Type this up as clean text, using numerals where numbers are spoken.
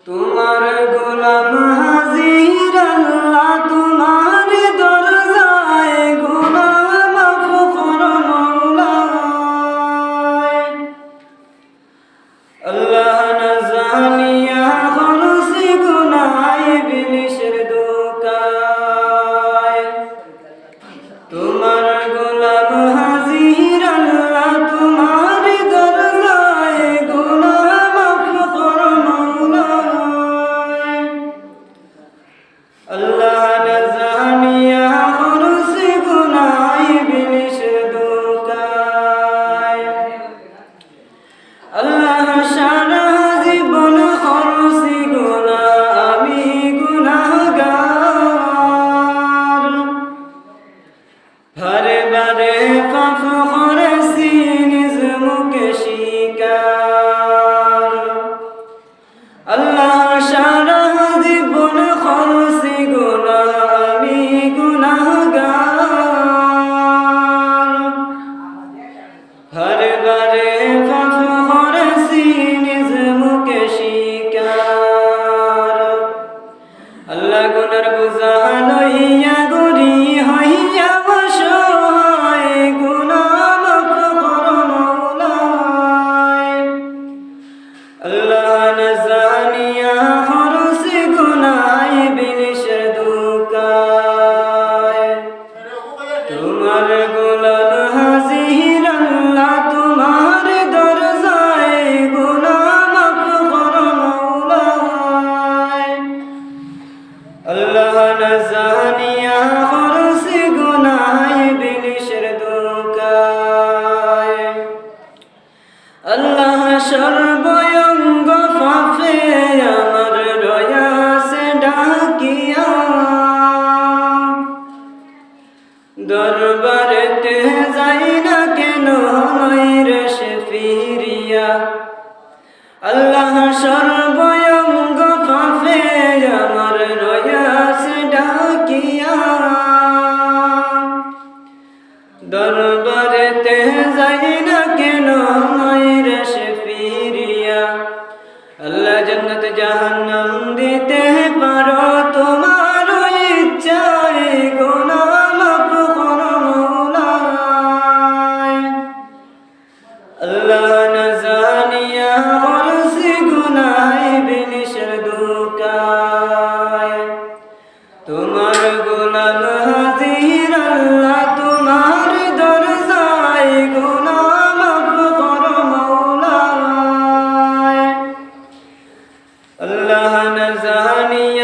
তোমার গোলাম হাজির আল্লাহ, তোমার দরজায় গোলাম ফখর মওলা। আল্লাহ না জানিয়া করছি গুনাহ ইবলিসের দোকায়। তোমার গোলাম হাজির আল্লাহ, তোমার দরজায় গোলাম ফখর মওলা। আল্লাহ না জানিয়া করছি গুনাহ ইবলিসের দোকায়। আল্লাহ সারা জীবন করছি গুনাহ, আমি গুনাহগার। বারে বারে পাপ করেছি নিজ মুখে স্বীকার। আল্লাহ সারা জীবন করছি গুনাহ, আমি গুনাহগার। বারে বারে পাপ করেছি নিজ মুখে স্বীকার। আল্লাহ গুনার বোঝা লইয়া গরি হইয়া অসহায়, গুনাহ মাফ কর মওলা। আল্লাহ না জানিয়া করছি গুনাহ ইবলিসের দোকায়। তোমার গোলাম হাজির আল্লাহ, তোমার দরজায় গুনাহ মাফ কর মওলা। আল্লাহ না জানিয়া করছি গুনাহ ইবলিসের দোকায়। আল্লাহ সর্বঙ্গ পাপে আমার রয়াছে ডাকিয়া। দরবারেতে যাই না কেন নইরে সে ফিরিয়া। আল্লাহ সর্বঙ্গ পাপে আমার রয়াছে ডাকিয়া। দরবারেতে যাই না কেন নইরে সে ফিরিয়া। আল্লাহ জান্নাত জাহান্নাম দিতে পারো তোমার ইচ্ছায়, গুনাহ মাফ কর মওলা। আল্লাহ না জানিয়া করছি গুনাহ ইবলিসের দোকায়। তোমার গোলাম হাজির আল্লাহ, তোমার দরজায় গুনাহ মাফ কর মওলা। আল্লাহ না জানিয়া